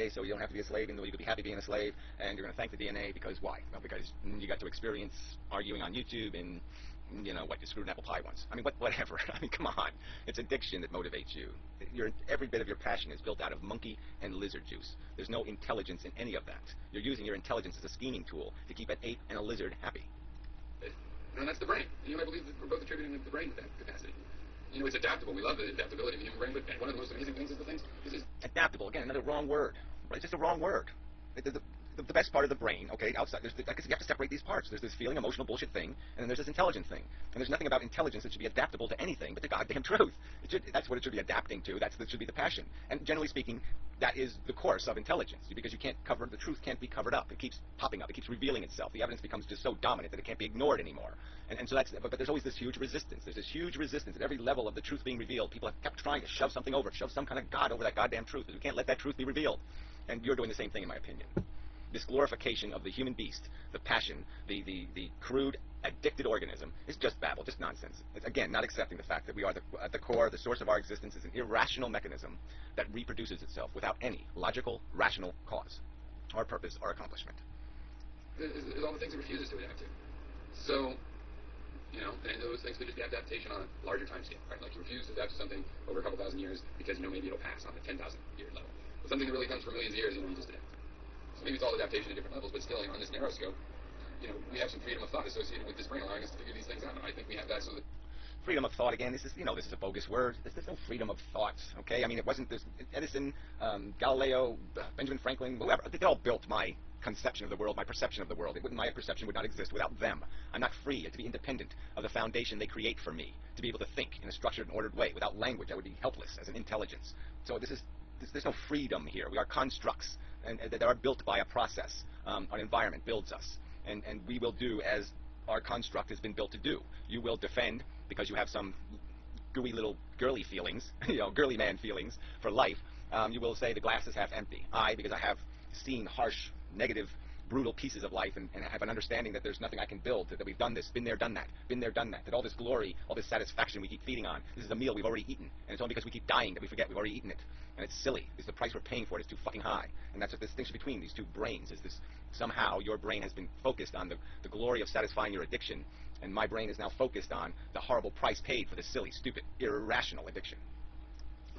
DNA, so you don't have to be a slave, even though you could be happy being a slave, and you're going to thank the DNA because why? Well, because you got to experience arguing on YouTube and, you know, what, you screwed an apple pie once. I mean, whatever. I mean, come on. It's addiction that motivates you. Every bit of your passion is built out of monkey and lizard juice. There's no intelligence in any of that. You're using your intelligence as a scheming tool to keep an ape and a lizard happy. And that's the brain. You know, I believe that we're both attributing the brain with that capacity. You know, it's adaptable. We love the adaptability of the human brain, but one of the most amazing things is adaptable. Again, another wrong word. Right? It's just a wrong word. The best part of the brain, okay, outside, I guess you have to separate these parts. There's this feeling, emotional bullshit thing, and then there's this intelligent thing. And there's nothing about intelligence that should be adaptable to anything but the goddamn truth. That's what it should be adapting to. That should be the passion. And generally speaking, that is the course of intelligence, because you can't cover, the truth can't be covered up. It keeps popping up. It keeps revealing itself. The evidence becomes just so dominant that it can't be ignored anymore. And so that's, but there's always this huge resistance. There's this huge resistance at every level of the truth being revealed. People have kept trying to shove something over, shove some kind of God over that goddamn truth, because we can't let that truth be revealed. And you're doing the same thing, in my opinion. This glorification of the human beast, the passion, the crude, addicted organism is just babble, just nonsense. It's, again, not accepting the fact that we are at the core, the source of our existence is an irrational mechanism that reproduces itself without any logical, rational cause, or purpose, or accomplishment. There's all the things it refuses to adapt to. So, you know, and those things could just be adaptation on a larger time scale, right? Like you refuse to adapt to something over a couple thousand years because, you know, maybe it'll pass on the 10,000 year level. But something that really comes for millions of years, you know, you just adapt. So maybe it's all adaptation at different levels, but still, you know, on this narrow scope, you know, we have some freedom of thought associated with this brain, allowing us to figure these things out. And I think we have that so that freedom of thought, again, this is, you know, this is a bogus word. There's no freedom of thought, okay? I mean, it wasn't this Edison, Galileo, Benjamin Franklin, whoever. They all built my conception of the world, my perception of the world. My perception would not exist without them. I'm not free to be independent of the foundation they create for me, to be able to think in a structured and ordered way. Without language, I would be helpless as an intelligence. So there's no freedom here. We are constructs and that are built by a process. Our environment builds us, and we will do as our construct has been built to do. You will defend because you have some gooey little girly feelings, you know, girly man feelings for life. You will say the glass is half empty. Because I have seen harsh, negative, brutal pieces of life and have an understanding that there's nothing I can build, that we've done this, been there, done that, that all this glory, all this satisfaction we keep feeding on, this is a meal we've already eaten, and it's only because we keep dying that we forget we've already eaten it. And it's silly. It's the price we're paying for it is too fucking high. And that's what the distinction between these two brains is. This somehow your brain has been focused on the glory of satisfying your addiction, and my brain is now focused on the horrible price paid for this silly, stupid, irrational addiction.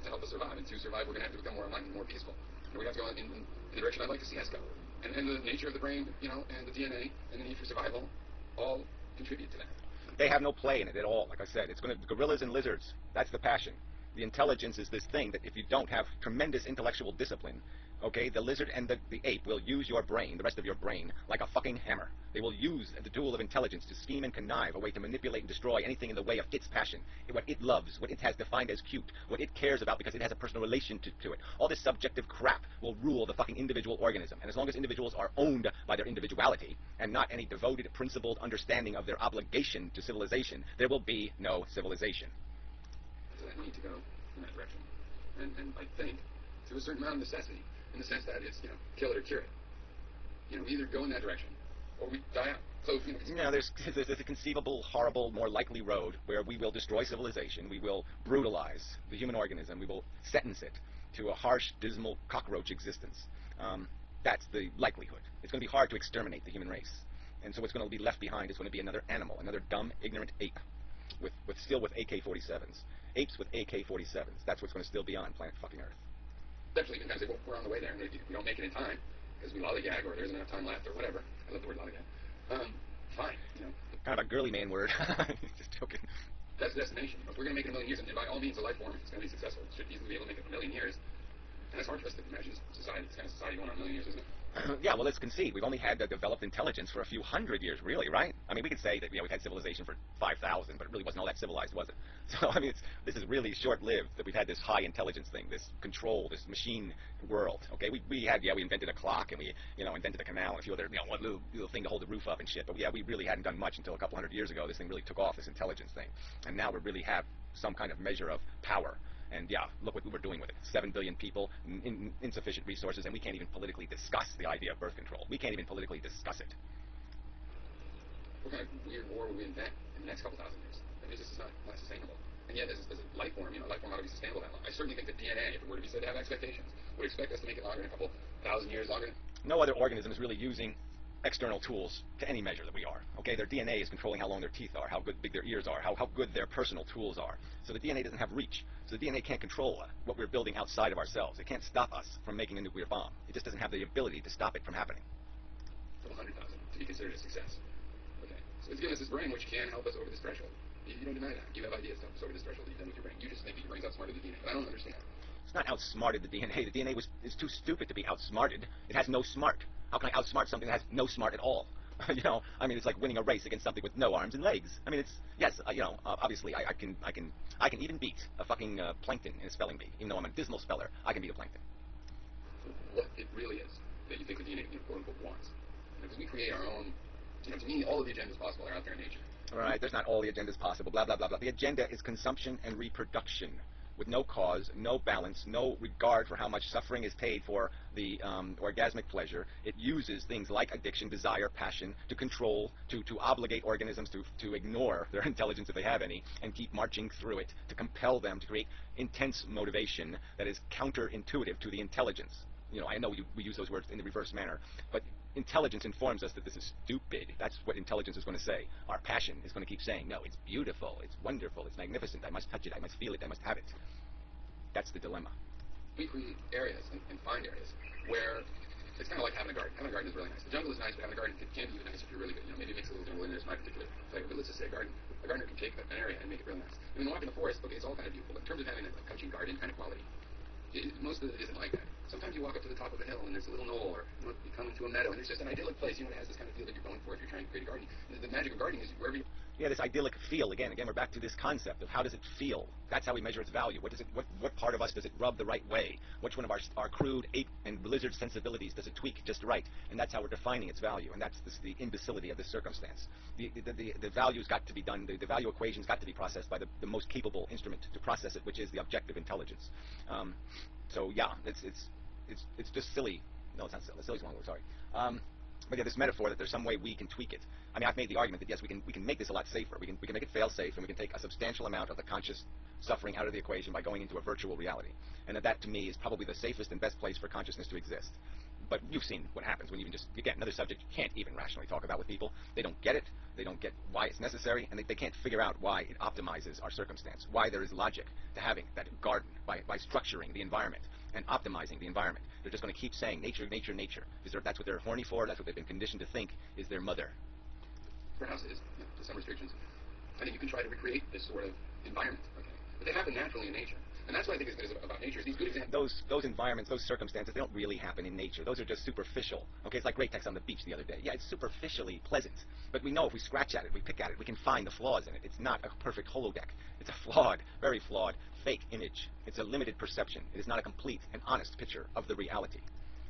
To help us survive, and to survive we're going to have to become more enlightened, more peaceful. And we have to go in the direction I'd like to see us go. And the nature of the brain, you know, and the DNA, and the need for survival, all contribute to that. They have no play in it at all. Like I said, it's going to gorillas and lizards. That's the passion. The intelligence is this thing that if you don't have tremendous intellectual discipline, okay, the lizard and the ape will use your brain, the rest of your brain, like a fucking hammer. They will use the tool of intelligence to scheme and connive a way to manipulate and destroy anything in the way of its passion, what it loves, what it has defined as cute, what it cares about because it has a personal relation to it. All this subjective crap will rule the fucking individual organism. And as long as individuals are owned by their individuality and not any devoted, principled understanding of their obligation to civilization, there will be no civilization. So I need to go in that direction. And I think to a certain amount of necessity, in the sense that it's, you know, kill it or cure it. You know, we either go in that direction or we die out. So, you know, there's a conceivable, horrible, more likely road where we will destroy civilization, we will brutalize the human organism, we will sentence it to a harsh, dismal, cockroach existence. That's the likelihood. It's going to be hard to exterminate the human race. And so what's going to be left behind is going to be another animal, another dumb, ignorant ape, still with AK-47s. Apes with AK-47s. That's what's going to still be on planet fucking Earth. Definitely, even say, well, we're on the way there, and if we don't make it in time, because we lollygag, or there isn't enough time left, or whatever. I love the word lollygag. Fine, you know. Kind of a girly man word. Just joking. That's the destination. If we're going to make it a million years, and by all means, a life form, if it's going to be successful, it should easily be able to make it a million years. And it's hard for us to imagine society, this kind of society going on a million years, isn't it? Yeah, well, let's concede. We've only had developed intelligence for a few hundred years, really, right? I mean, we could say that, you know, we've had civilization for 5,000, but it really wasn't all that civilized, was it? So, I mean, this is really short-lived that we've had this high intelligence thing, this control, this machine world, okay? We invented a clock, and we, you know, invented a canal, and a few other, you know, one little thing to hold the roof up and shit, but yeah, we really hadn't done much until a couple hundred years ago. This thing really took off, this intelligence thing, and now we really have some kind of measure of power. And yeah, look what we're doing with it. 7 billion people, insufficient resources, and we can't even politically discuss the idea of birth control. We can't even politically discuss it. What kind of weird war will we invent in the next couple thousand years? I mean, it's just not sustainable. And yet, as a life form, you know, life form ought to be sustainable that long. I certainly think that DNA, if it were to be said to have expectations, would expect us to make it longer in a couple 1,000 years longer? No other organism is really using external tools to any measure that we are. Okay, their DNA is controlling how long their teeth are, how big their ears are, how good their personal tools are. So the DNA doesn't have reach. So the DNA can't control what we're building outside of ourselves. It can't stop us from making a nuclear bomb. It just doesn't have the ability to stop it from happening. So 100,000 to be considered a success. Okay, so it's given us this brain which can help us over this threshold. You don't deny that. You have ideas to help us over this threshold that you've done with your brain. You just think that your brain's outsmarted the DNA. But I don't understand. It's not outsmarted the DNA. The DNA is too stupid to be outsmarted. It has no smart. How can I outsmart something that has no smart at all? You know, I mean, it's like winning a race against something with no arms and legs. I mean, it's, yes, you know, obviously I can even beat a fucking plankton in a spelling bee. Even though I'm a dismal speller, I can beat a plankton. What it really is that you think the DNA, quote unquote, wants. Because we create our own, to me, all of the agendas possible are out there in nature. All right, there's not all the agendas possible, blah, blah, blah, blah. The agenda is consumption and reproduction with no cause, no balance, no regard for how much suffering is paid for the orgasmic pleasure. It uses things like addiction, desire, passion to control, to obligate organisms to ignore their intelligence if they have any, and keep marching through it, to compel them to create intense motivation that is counterintuitive to the intelligence. You know, I know we use those words in the reverse manner, but intelligence informs us that this is stupid. That's what intelligence is going to say. Our passion is going to keep saying, no, it's beautiful, it's wonderful, it's magnificent, I must touch it, I must feel it, I must have it. That's the dilemma. We create areas and find areas where it's kind of like having a garden. Having a garden is really nice. The jungle is nice, but having a garden can be even nice if you're really good. You know, maybe it makes a little jungle in there. It's my particular flavor, but let's just say a garden. A gardener can take an area and make it really nice. I mean, walk in the forest, okay, it's all kind of beautiful, but in terms of having a country garden kind of quality, most of it isn't like that. Sometimes you walk up to the top of a hill and there's a little knoll, or you come into a meadow and there's just an idyllic place. You know, it has this kind of feel that you're going for if you're trying to create a garden. The magic of gardening is wherever you... Yeah, this idyllic feel, again, we're back to this concept of how does it feel? That's how we measure its value. What part of us does it rub the right way? Which one of our crude ape and lizard sensibilities does it tweak just right? And that's how we're defining its value, and that's the imbecility of this circumstance. The value's got to be done, the value equation's got to be processed by the most capable instrument to process it, which is the objective intelligence. So yeah, it's just silly. No, it's not silly. Silly's the wrong word, sorry. But yeah, this metaphor that there's some way we can tweak it. I mean, I've made the argument that yes, we can make this a lot safer. We can make it fail safe, and we can take a substantial amount of the conscious suffering out of the equation by going into a virtual reality. And that to me is probably the safest and best place for consciousness to exist. But you've seen what happens when you just, again, another subject you can't even rationally talk about with people. They don't get it. They don't get why it's necessary, and they can't figure out why it optimizes our circumstance, why there is logic to having that garden by structuring the environment and optimizing the environment. They're just going to keep saying nature, nature, nature. That's what they're horny for. That's what they've been conditioned to think is their mother. For houses, to some restrictions, I think you can try to recreate this sort of environment, okay? But they happen naturally in nature. And that's what I think is good about nature, is these good examples. Those environments, those circumstances, they don't really happen in nature. Those are just superficial. Okay, it's like gratex on the beach the other day. Yeah, it's superficially pleasant. But we know if we scratch at it, we pick at it, we can find the flaws in it. It's not a perfect holodeck. It's a flawed, very flawed, fake image. It's a limited perception. It is not a complete and honest picture of the reality.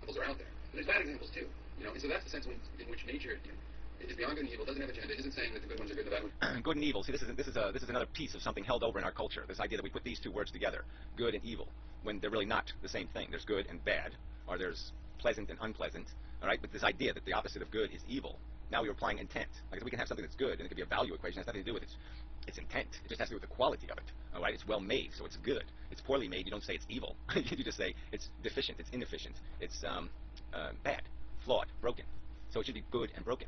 Examples are out there. And there's bad examples too. You know, and so that's the sense in which nature, is beyond good and evil, doesn't have agenda, isn't saying that the good ones are good and the bad ones. Good and evil. See, this is another piece of something held over in our culture. This idea that we put these two words together, good and evil, when they're really not the same thing. There's good and bad, or there's pleasant and unpleasant. All right, but this idea that the opposite of good is evil. Now we're applying intent. Like we can have something that's good, and it could be a value equation. It has nothing to do with its intent. It just has to do with the quality of it. All right, it's well made, so it's good. It's poorly made. You don't say it's evil. You just say it's deficient. It's inefficient. It's bad, flawed, broken. So it should be good and broken.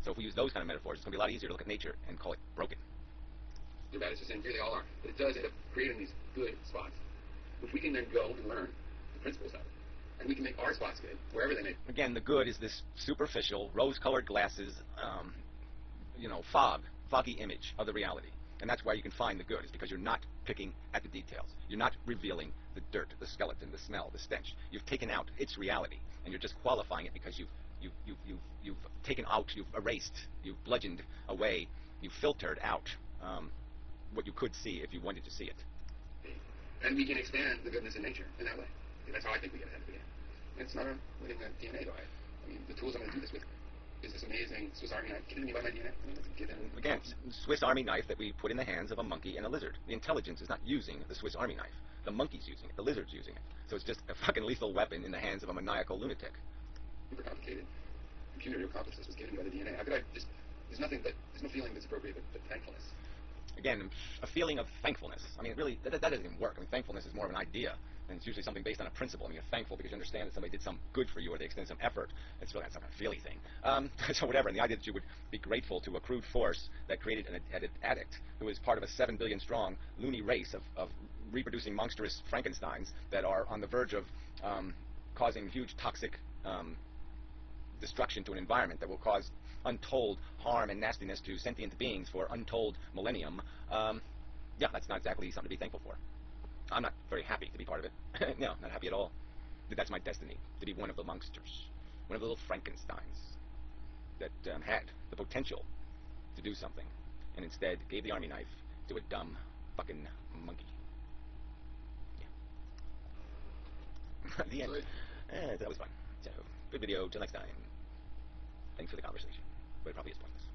So if we use those kind of metaphors, it's going to be a lot easier to look at nature and call it broken. They're bad, it's just saying here they all are. But it does end up creating these good spots, which we can then go and learn the principles of. And we can make our spots good, wherever they may be. Again, the good is this superficial, rose-colored glasses, foggy image of the reality. And that's why you can find the good, is because you're not picking at the details. You're not revealing the dirt, the skeleton, the smell, the stench. You've taken out its reality, and you're just qualifying it because you've taken out, you've erased, you've bludgeoned away, you've filtered out what you could see if you wanted to see it. And we can expand the goodness in nature in that way. That's how I think we get ahead of the game. And it's not winning the DNA, though. I mean, the tools I'm going to do this with is this amazing Swiss Army knife. Given me by my DNA. Again, Swiss Army knife that we put in the hands of a monkey and a lizard. The intelligence is not using the Swiss Army knife. The monkey's using it. The lizard's using it. So it's just a fucking lethal weapon in the hands of a maniacal lunatic. Super complicated computer to accomplish this was given by the DNA. How could I just, there's no feeling that's appropriate but thankfulness. again, a feeling of thankfulness. I mean, really, that doesn't even work. I mean, thankfulness is more of an idea, and it's usually something based on a principle. I mean, you're thankful because you understand that somebody did some good for you, or they extended some effort. It's really not some kind of feely thing. So whatever, and the idea that you would be grateful to a crude force that created an addict who is part of a 7 billion strong loony race of reproducing monstrous Frankensteins that are on the verge of causing huge toxic destruction to an environment that will cause untold harm and nastiness to sentient beings for untold millennium. Yeah, that's not exactly something to be thankful for. I'm not very happy to be part of it. No, not happy at all. That's my destiny, to be one of the monsters, one of the little Frankensteins that had the potential to do something, and instead gave the army knife to a dumb fucking monkey. Yeah. The end. That was fun. So, good video. Till next time. Thanks for the conversation. But it probably is pointless.